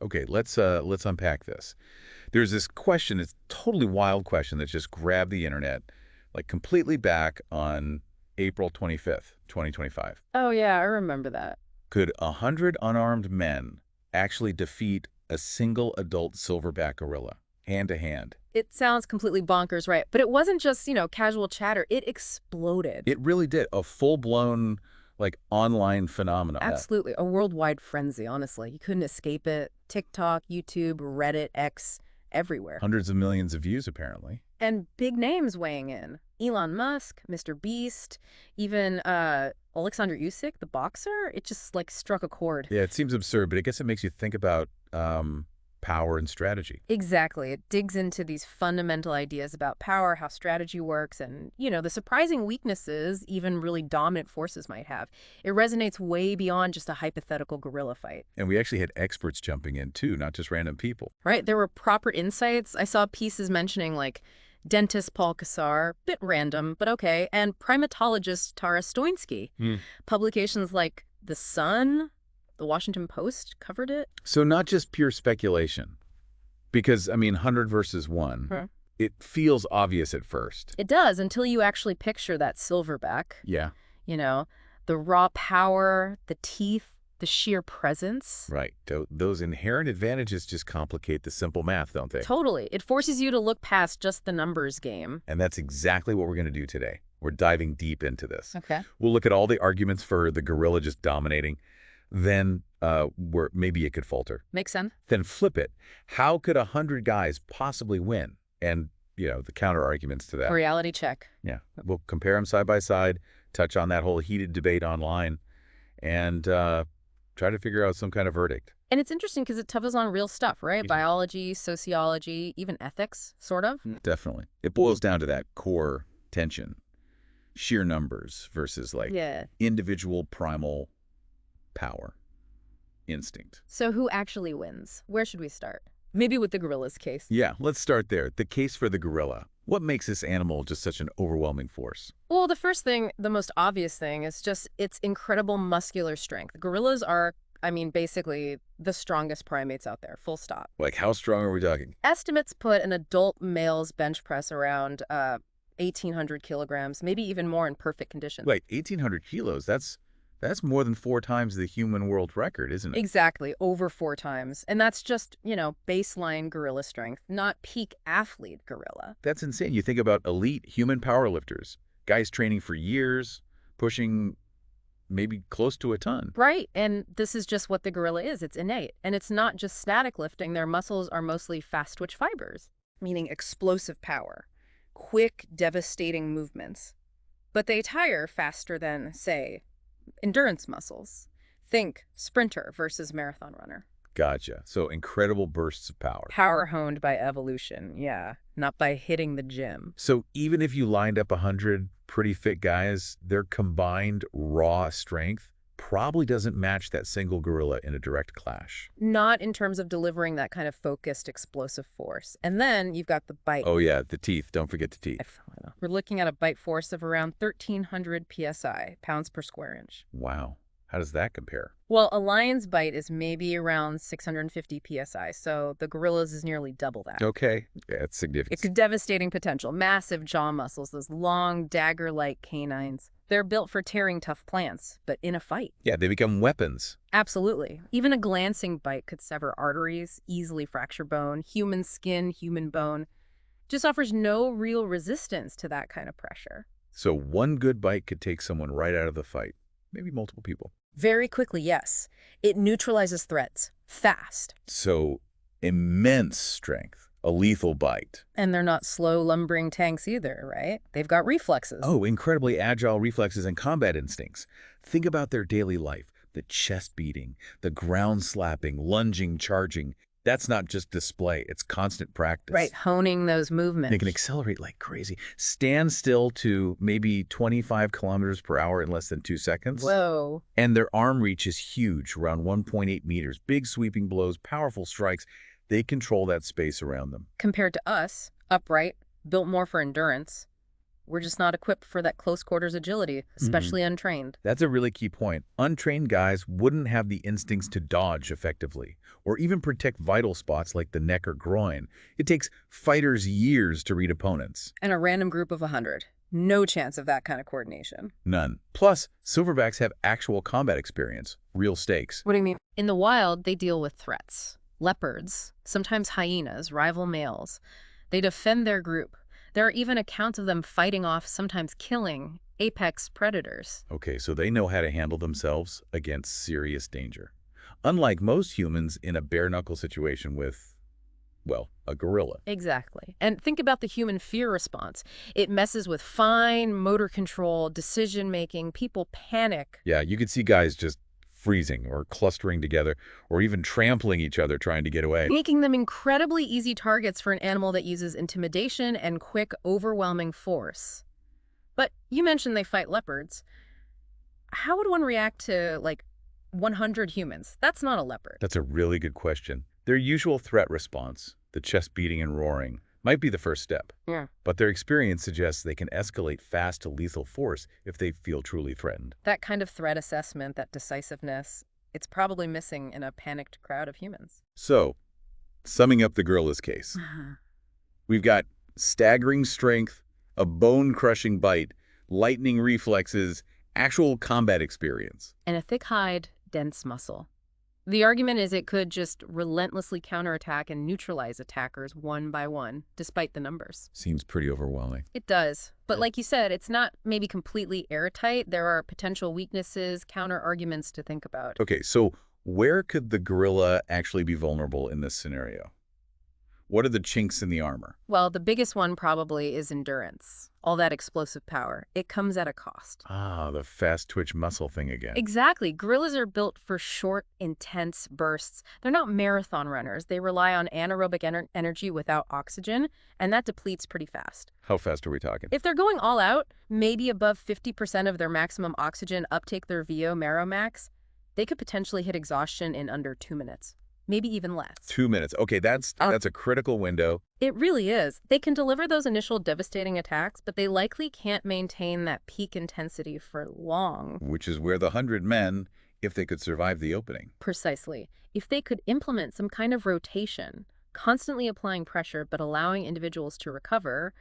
Okay, let's unpack this. There's this question, it's a totally wild question that just grabbed the internet, like completely back on April 25th, 2025. Oh, yeah, I remember that. Could 100 unarmed men actually defeat a single adult silverback gorilla, hand to hand? It sounds completely bonkers, right? But it wasn't just, casual chatter. It exploded. It really did. A full-blown, like, online phenomenon. Absolutely. A worldwide frenzy, honestly. You couldn't escape it. TikTok, YouTube, Reddit, X, everywhere. Hundreds of millions of views, apparently. And big names weighing in. Elon Musk, Mr. Beast, even Alexander Usyk, the boxer. It just, struck a chord. Yeah, it seems absurd, but I guess it makes you think about power and strategy. Exactly. It digs into these fundamental ideas about power, how strategy works, and, the surprising weaknesses even really dominant forces might have. It resonates way beyond just a hypothetical guerrilla fight. And we actually had experts jumping in, too, not just random people. Right? There were proper insights. I saw pieces mentioning, dentist Paul Kassar, bit random, but okay, and primatologist Tara Stoinski. Publications like The Sun, The Washington Post covered it. So not just pure speculation, because, 100 versus 1, it feels obvious at first. It does, until you actually picture that silverback. Yeah. The raw power, the teeth, the sheer presence. Right. Those inherent advantages just complicate the simple math, don't they? Totally. It forces you to look past just the numbers game. And that's exactly what we're going to do today. We're diving deep into this. Okay. We'll look at all the arguments for the gorilla just dominating. Then where maybe it could falter. Makes sense. Then flip it. How could 100 guys possibly win? And, the counter arguments to that. A reality check. Yeah. We'll compare them side by side, touch on that whole heated debate online, and try to figure out some kind of verdict. And it's interesting because it touches on real stuff, right? Biology, sociology, even ethics, sort of. Definitely. It boils down to that core tension. Sheer numbers versus, individual primal power, instinct. So who actually wins? Where should we start? Maybe with the gorilla's case. Yeah, let's start there. The case for the gorilla. What makes this animal just such an overwhelming force? Well, the first thing, the most obvious thing, is just its incredible muscular strength. Gorillas are, basically the strongest primates out there, full stop. Like, how strong are we talking? Estimates put an adult male's bench press around 1,800 kilograms, maybe even more in perfect condition. Wait, 1,800 kilos? That's more than 4 times the human world record, isn't it? Exactly, over 4 times. And that's just, baseline gorilla strength, not peak athlete gorilla. That's insane. You think about elite human powerlifters, guys training for years, pushing maybe close to a ton. Right, and this is just what the gorilla is. It's innate. And it's not just static lifting. Their muscles are mostly fast-twitch fibers, meaning explosive power, quick, devastating movements. But they tire faster than, say, endurance muscles. Think sprinter versus marathon runner. Gotcha. So incredible bursts of power. Power honed by evolution, yeah, not by hitting the gym. So even if you lined up 100 pretty fit guys, their combined raw strength probably doesn't match that single gorilla in a direct clash. Not in terms of delivering that kind of focused, explosive force. And then you've got the bite. Oh yeah, the teeth. Don't forget the teeth. We're looking at a bite force of around 1,300 psi, pounds per square inch. Wow. How does that compare? Well, a lion's bite is maybe around 650 psi, so the gorilla's is nearly double that. Okay. Yeah, it's significant. It's devastating potential. Massive jaw muscles, those long, dagger-like canines. They're built for tearing tough plants, but in a fight. Yeah, they become weapons. Absolutely. Even a glancing bite could sever arteries, easily fracture bone, human skin, human bone. Just offers no real resistance to that kind of pressure. So one good bite could take someone right out of the fight. Maybe multiple people. Very quickly, yes. It neutralizes threats. Fast. So immense strength. A lethal bite. And they're not slow, lumbering tanks either, right? They've got reflexes. Oh, incredibly agile reflexes and combat instincts. Think about their daily life. The chest beating, the ground slapping, lunging, charging. That's not just display. It's constant practice. Right, honing those movements. They can accelerate like crazy. Stand still to maybe 25 kilometers per hour in less than 2 seconds. Whoa. And their arm reach is huge, around 1.8 meters. Big sweeping blows, powerful strikes. They control that space around them. Compared to us, upright, built more for endurance. We're just not equipped for that close quarters agility, Mhm. especially untrained. That's a really key point. Untrained guys wouldn't have the instincts to dodge effectively, or even protect vital spots like the neck or groin. It takes fighters years to read opponents. And a random group of 100. No chance of that kind of coordination. None. Plus, silverbacks have actual combat experience, real stakes. What do you mean? In the wild, they deal with threats. Leopards, sometimes hyenas, rival males. They defend their group. There are even accounts of them fighting off, sometimes killing, apex predators. Okay, so they know how to handle themselves against serious danger. Unlike most humans in a bare-knuckle situation with, well, a gorilla. Exactly. And think about the human fear response. It messes with fine motor control, decision-making. People panic. Yeah, you could see guys just freezing or clustering together or even trampling each other trying to get away. Making them incredibly easy targets for an animal that uses intimidation and quick, overwhelming force. But you mentioned they fight leopards. How would one react to, like, 100 humans? That's not a leopard. That's a really good question. Their usual threat response, the chest beating and roaring, might be the first step. Yeah. But their experience suggests they can escalate fast to lethal force if they feel truly threatened. That kind of threat assessment, that decisiveness, it's probably missing in a panicked crowd of humans. So, summing up the gorilla's case, we've got staggering strength, a bone-crushing bite, lightning reflexes, actual combat experience. And a thick hide, dense muscle. The argument is it could just relentlessly counterattack and neutralize attackers one by one, despite the numbers. Seems pretty overwhelming. It does. But like you said, it's not maybe completely airtight. There are potential weaknesses, counter-arguments to think about. Okay, so where could the gorilla actually be vulnerable in this scenario? What are the chinks in the armor? Well, the biggest one probably is endurance. All that explosive power. It comes at a cost. Ah, the fast twitch muscle thing again. Exactly. Gorillas are built for short, intense bursts. They're not marathon runners. They rely on anaerobic energy without oxygen, and that depletes pretty fast. How fast are we talking? If they're going all out, maybe above 50% of their maximum oxygen uptake, their VO marrow max, they could potentially hit exhaustion in under 2 minutes. Maybe even less. 2 minutes. Okay, that's a critical window. It really is. They can deliver those initial devastating attacks, but they likely can't maintain that peak intensity for long. Which is where the 100 men, if they could survive the opening. Precisely. If they could implement some kind of rotation, constantly applying pressure but allowing individuals to recover,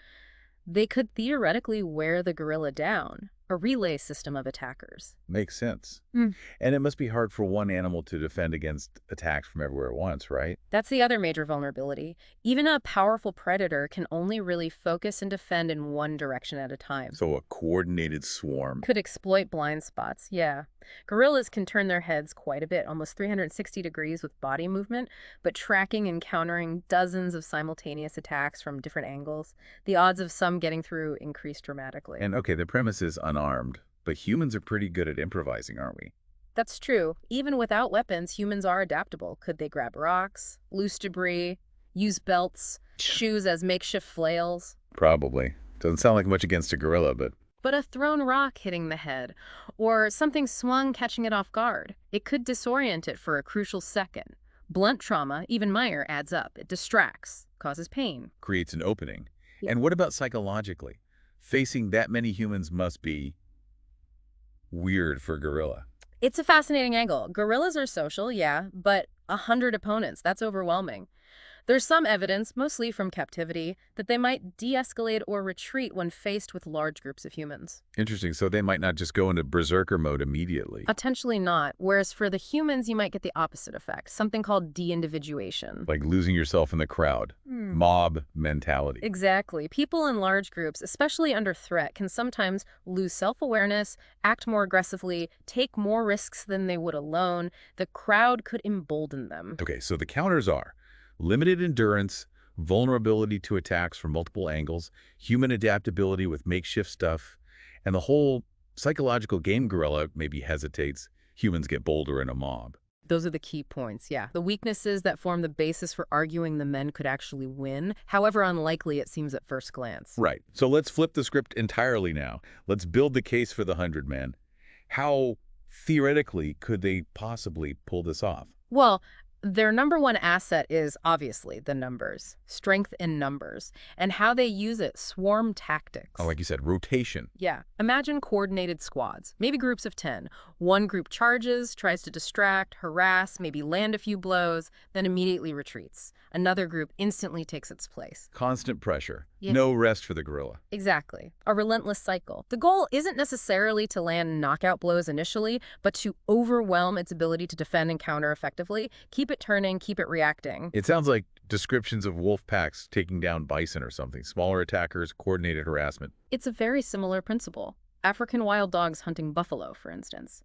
they could theoretically wear the gorilla down, a relay system of attackers. Makes sense. Mm. And it must be hard for one animal to defend against attacks from everywhere at once, right? That's the other major vulnerability. Even a powerful predator can only really focus and defend in one direction at a time. So a coordinated swarm. Could exploit blind spots, yeah. Gorillas can turn their heads quite a bit, almost 360 degrees with body movement, but tracking and countering dozens of simultaneous attacks from different angles, the odds of some getting through increase dramatically. And okay, the premise is unarmed, but humans are pretty good at improvising, aren't we? That's true. Even without weapons, humans are adaptable. Could they grab rocks, loose debris, use belts, shoes as makeshift flails? Probably. Doesn't sound like much against a gorilla, but But a thrown rock hitting the head, or something swung catching it off guard, it could disorient it for a crucial second. Blunt trauma, even minor, adds up. It distracts, causes pain. creates an opening. Yeah. And what about psychologically? Facing that many humans must be weird for a gorilla. It's a fascinating angle. Gorillas are social, yeah, but 100 opponents, that's overwhelming. There's some evidence, mostly from captivity, that they might de-escalate or retreat when faced with large groups of humans. Interesting. So they might not just go into berserker mode immediately. Potentially not, whereas for the humans, you might get the opposite effect, something called de-individuation. Like losing yourself in the crowd. Mob mentality. Exactly. People in large groups, especially under threat, can sometimes lose self-awareness, act more aggressively, take more risks than they would alone. The crowd could embolden them. Okay, so the counters are limited endurance, vulnerability to attacks from multiple angles, human adaptability with makeshift stuff, and the whole psychological game gorilla maybe hesitates. Humans get bolder in a mob. Those are the key points, yeah. The weaknesses that form the basis for arguing the men could actually win, however unlikely it seems at first glance. Right. So let's flip the script entirely now. Let's build the case for the 100 men. How theoretically could they possibly pull this off? Well, Their number one asset is obviously the numbers, strength in numbers, and how they use it, swarm Oh, tactics. like you said, rotation. Yeah, imagine coordinated squads, maybe groups of 10. One group charges, tries to distract, harass, maybe land a few blows, then immediately retreats. Another group instantly takes its place. Constant pressure. Yeah. No rest for the gorilla. Exactly. A relentless cycle. The goal isn't necessarily to land knockout blows initially, but to overwhelm its ability to defend and counter effectively, keep it turning, keep it reacting. It sounds like descriptions of wolf packs taking down bison or something. Smaller attackers, coordinated harassment. It's a very similar principle. African wild dogs hunting buffalo, for instance.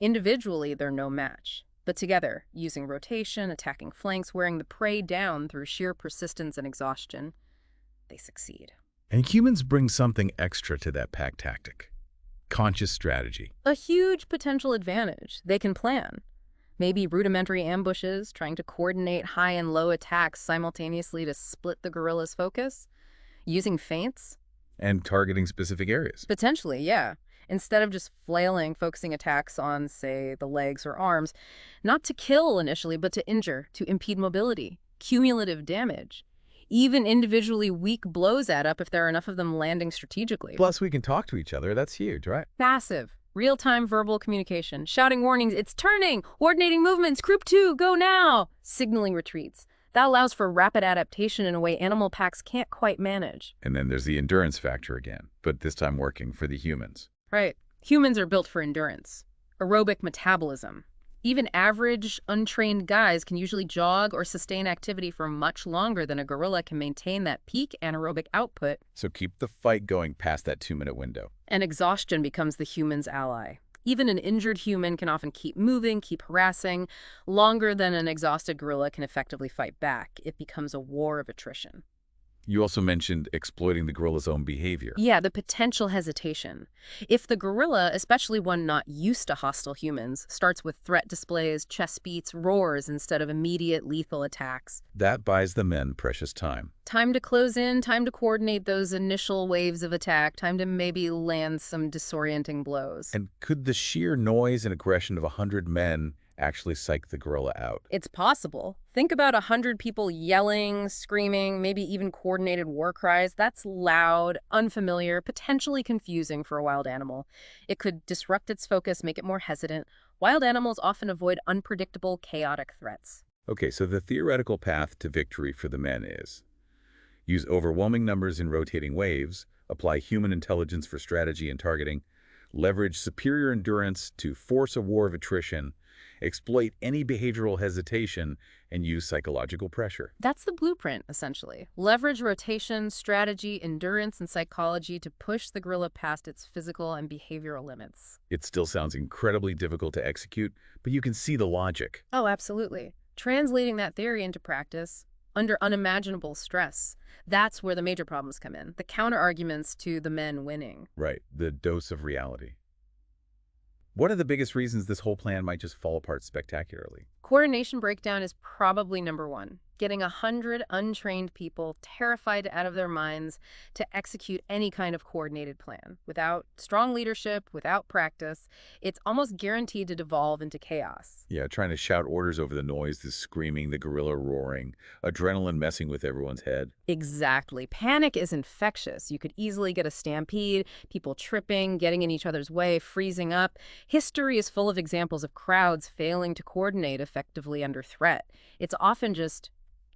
Individually, they're no match. But together, using rotation, attacking flanks, wearing the prey down through sheer persistence and exhaustion, they succeed. And humans bring something extra to that pack tactic. Conscious strategy. A huge potential advantage. They can plan. Maybe rudimentary ambushes, trying to coordinate high and low attacks simultaneously to split the gorilla's focus. Using feints. And targeting specific areas. Potentially, yeah. Instead of just flailing, focusing attacks on, say, the legs or arms, not to kill initially, but to injure, to impede mobility, cumulative damage. Even individually weak blows add up if there are enough of them landing strategically. Plus, we can talk to each other. That's huge, right? Massive. Real-time verbal communication. Shouting warnings, it's turning! Coordinating movements, group 2, go now! Signaling retreats. That allows for rapid adaptation in a way animal packs can't quite manage. And then there's the endurance factor again, but this time working for the humans. Right. Humans are built for endurance. Aerobic metabolism. Even average, untrained guys can usually jog or sustain activity for much longer than a gorilla can maintain that peak anaerobic output. So keep the fight going past that 2-minute window. And exhaustion becomes the human's ally. Even an injured human can often keep moving, keep harassing. Longer than an exhausted gorilla can effectively fight back. It becomes a war of attrition. You also mentioned exploiting the gorilla's own behavior. Yeah, the potential hesitation. If the gorilla, especially one not used to hostile humans, starts with threat displays, chest beats, roars instead of immediate lethal attacks. That buys the men precious time. Time to close in, time to coordinate those initial waves of attack, time to maybe land some disorienting blows. And could the sheer noise and aggression of 100 men actually psych the gorilla out? It's possible. Think about 100 people yelling, screaming, maybe even coordinated war cries. That's loud, unfamiliar, potentially confusing for a wild animal. It could disrupt its focus, make it more hesitant. Wild animals often avoid unpredictable, chaotic threats. Okay, so the theoretical path to victory for the men is use overwhelming numbers in rotating waves, apply human intelligence for strategy and targeting, leverage superior endurance to force a war of attrition, exploit any behavioral hesitation, and use psychological pressure. That's the blueprint, essentially. Leverage rotation, strategy, endurance, and psychology to push the gorilla past its physical and behavioral limits. It still sounds incredibly difficult to execute, but you can see the logic. Oh, absolutely. Translating that theory into practice under unimaginable stress, that's where the major problems come in. The counter-arguments to the men winning. Right, the dose of reality. What are the biggest reasons this whole plan might just fall apart spectacularly? Coordination breakdown is probably number one. Getting 100 untrained people, terrified out of their minds, to execute any kind of coordinated plan. Without strong leadership, without practice, it's almost guaranteed to devolve into chaos. Yeah, trying to shout orders over the noise, the screaming, the gorilla roaring, adrenaline messing with everyone's head. Exactly. Panic is infectious. You could easily get a stampede, people tripping, getting in each other's way, freezing up. History is full of examples of crowds failing to coordinate effectively under threat. It's often just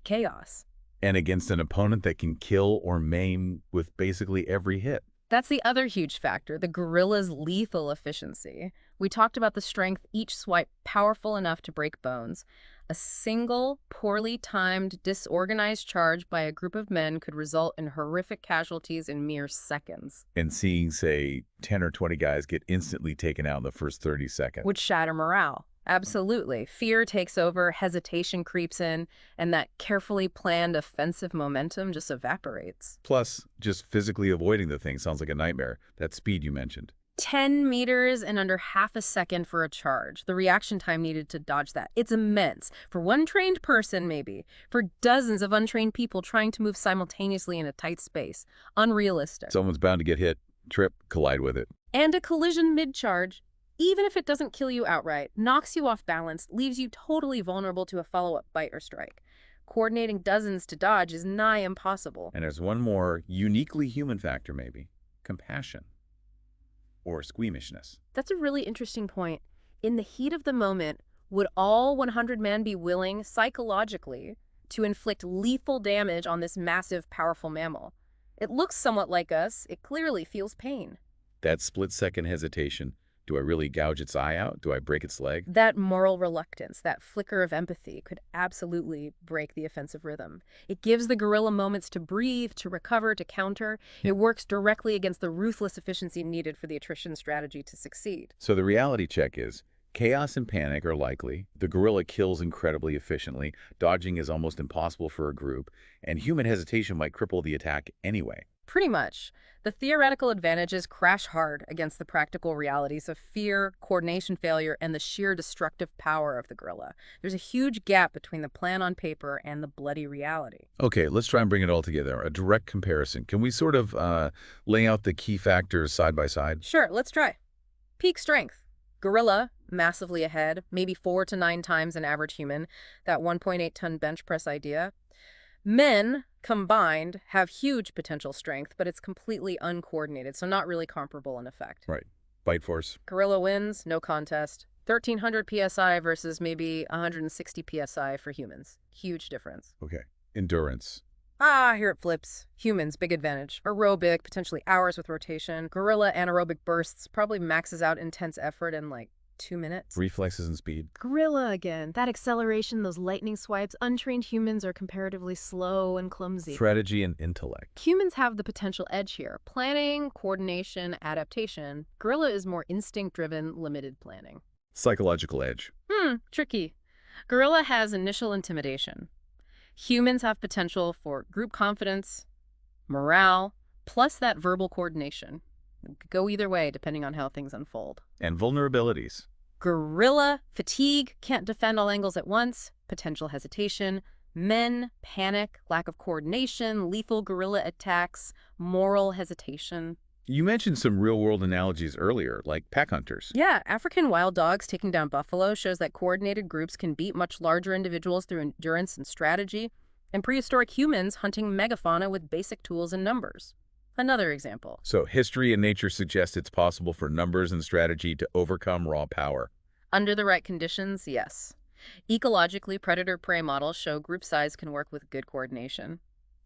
chaos. And against an opponent that can kill or maim with basically every hit. That's the other huge factor, the gorilla's lethal efficiency. We talked about the strength, each swipe powerful enough to break bones. A single, poorly timed, disorganized charge by a group of men could result in horrific casualties in mere seconds. And seeing, say, 10 or 20 guys get instantly taken out in the first 30 seconds. Would shatter morale. Absolutely. Fear takes over, hesitation creeps in, and that carefully planned offensive momentum just evaporates. Plus, just physically avoiding the thing sounds like a nightmare. That speed you mentioned. 10 meters in under half a second for a charge. The reaction time needed to dodge that. It's immense. For one trained person, maybe. For dozens of untrained people trying to move simultaneously in a tight space. Unrealistic. Someone's bound to get hit, trip, collide with it. And a collision mid-charge. Even if it doesn't kill you outright, knocks you off balance, leaves you totally vulnerable to a follow-up bite or strike. Coordinating dozens to dodge is nigh impossible. And there's one more uniquely human factor, maybe. Compassion. Or squeamishness. That's a really interesting point. In the heat of the moment, would all 100 men be willing, psychologically, to inflict lethal damage on this massive, powerful mammal? It looks somewhat like us. It clearly feels pain. That split-second hesitation. Do I really gouge its eye out? Do I break its leg? That moral reluctance, that flicker of empathy, could absolutely break the offensive rhythm. It gives the gorilla moments to breathe, to recover, to counter. It works directly against the ruthless efficiency needed for the attrition strategy to succeed. So the reality check is, chaos and panic are likely, the gorilla kills incredibly efficiently, dodging is almost impossible for a group, and human hesitation might cripple the attack anyway. Pretty much. The theoretical advantages crash hard against the practical realities of fear, coordination failure, and the sheer destructive power of the gorilla. There's a huge gap between the plan on paper and the bloody reality. Okay, let's try and bring it all together. A direct comparison. Can we sort of lay out the key factors side by side? Sure, let's try. Peak strength. Gorilla, massively ahead, maybe 4 to 9 times an average human. That 1.8-ton bench press idea. Men, combined, have huge potential strength, but it's completely uncoordinated, so not really comparable in effect. Right. Bite force. Gorilla wins, no contest. 1,300 psi versus maybe 160 psi for humans. Huge difference. Okay. Endurance. Here it flips. Humans, big advantage. Aerobic, potentially hours with rotation. Gorilla anaerobic bursts, probably maxes out intense effort in like 2 minutes. Reflexes and speed. Gorilla again. That acceleration, those lightning swipes, untrained humans are comparatively slow and clumsy. Strategy and intellect. Humans have the potential edge here. Planning, coordination, adaptation. Gorilla is more instinct-driven, limited planning. Psychological edge. Tricky. Gorilla has initial intimidation. Humans have potential for group confidence, morale, plus that verbal coordination. It could go either way depending on how things unfold. And vulnerabilities. Gorilla, fatigue, can't defend all angles at once, potential hesitation, men, panic, lack of coordination, lethal gorilla attacks, moral hesitation. You mentioned some real-world analogies earlier, like pack hunters. Yeah, African wild dogs taking down buffalo shows that coordinated groups can beat much larger individuals through endurance and strategy, and prehistoric humans hunting megafauna with basic tools and numbers. Another example. So history and nature suggest it's possible for numbers and strategy to overcome raw power. Under the right conditions, yes. Ecologically, predator-prey models show group size can work with good coordination.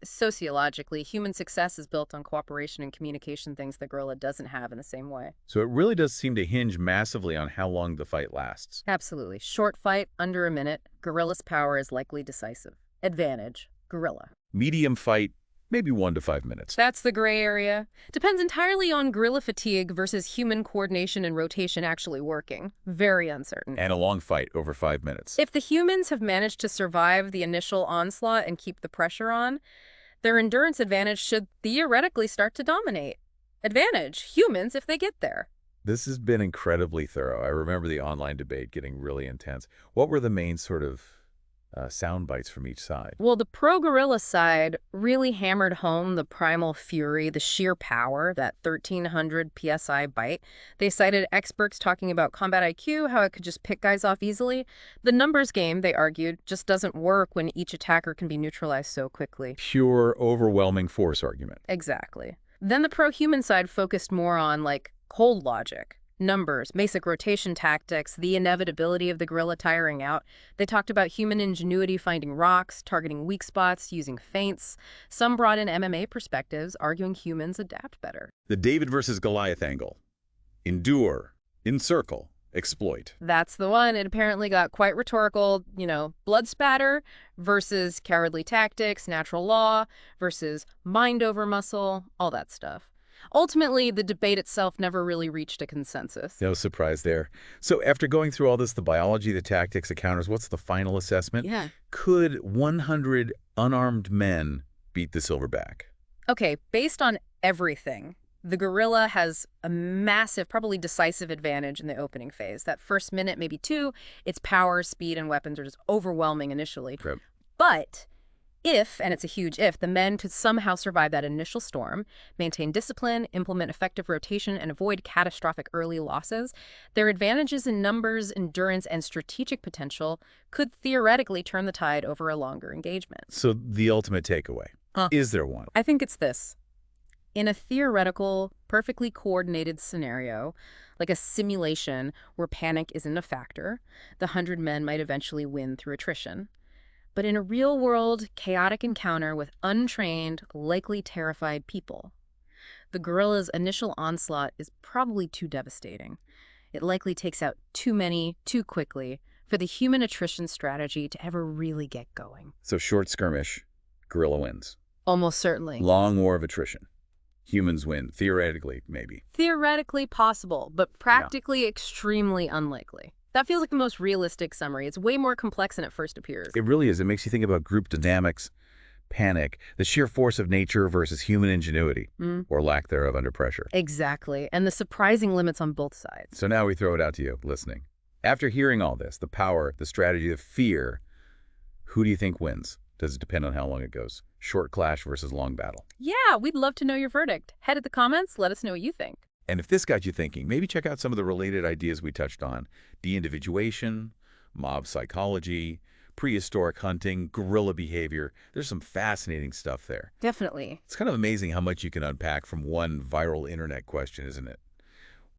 Sociologically, human success is built on cooperation and communication, things the gorilla doesn't have in the same way. So it really does seem to hinge massively on how long the fight lasts. Absolutely. Short fight, under a minute, gorilla's power is likely decisive. Advantage, gorilla. Medium fight, maybe 1 to 5 minutes. That's the gray area. Depends entirely on gorilla fatigue versus human coordination and rotation actually working. Very uncertain. And a long fight over 5 minutes. If the humans have managed to survive the initial onslaught and keep the pressure on, their endurance advantage should theoretically start to dominate. Advantage, humans, if they get there. This has been incredibly thorough. I remember the online debate getting really intense. What were the main sort of sound bites from each side? Well, the pro-gorilla side really hammered home the primal fury, the sheer power, that 1,300 psi bite. They cited experts talking about combat IQ, how it could just pick guys off easily. The numbers game, they argued, just doesn't work when each attacker can be neutralized so quickly. Pure, overwhelming force argument. Exactly. Then the pro-human side focused more on, like, cold logic. Numbers, basic rotation tactics, the inevitability of the gorilla tiring out. They talked about human ingenuity finding rocks, targeting weak spots, using feints. Some brought in MMA perspectives, arguing humans adapt better. The David versus Goliath angle. Endure, encircle, exploit. That's the one. It apparently got quite rhetorical, blood spatter versus cowardly tactics, natural law versus mind over muscle, all that stuff. Ultimately, the debate itself never really reached a consensus. No surprise there. So after going through all this, the biology, the tactics, the counters, what's the final assessment? Yeah. Could 100 unarmed men beat the silverback? Okay, based on everything, the gorilla has a massive, probably decisive advantage in the opening phase. That first minute, maybe 2, its power, speed, and weapons are just overwhelming initially. Yep. But If, and it's a huge if, the men could somehow survive that initial storm, maintain discipline, implement effective rotation, and avoid catastrophic early losses, their advantages in numbers, endurance, and strategic potential could theoretically turn the tide over a longer engagement. So the ultimate takeaway, is there one? I think it's this. In a theoretical, perfectly coordinated scenario, like a simulation where panic isn't a factor, the 100 men might eventually win through attrition. But in a real-world, chaotic encounter with untrained, likely terrified people, the gorilla's initial onslaught is probably too devastating. It likely takes out too many, too quickly, for the human attrition strategy to ever really get going. So short skirmish, gorilla wins. Almost certainly. Long war of attrition. Humans win, theoretically, maybe. Theoretically possible, but practically extremely unlikely. That feels like the most realistic summary. It's way more complex than it first appears. It really is. It makes you think about group dynamics, panic, the sheer force of nature versus human ingenuity, or lack thereof under pressure. Exactly, and the surprising limits on both sides. So now we throw it out to you, listening. After hearing all this, the power, the strategy, the fear, who do you think wins? Does it depend on how long it goes? Short clash versus long battle? Yeah, we'd love to know your verdict. Head to the comments, let us know what you think. And if this got you thinking, maybe check out some of the related ideas we touched on. De-individuation, mob psychology, prehistoric hunting, guerrilla behavior. There's some fascinating stuff there. Definitely. It's kind of amazing how much you can unpack from one viral internet question, isn't it?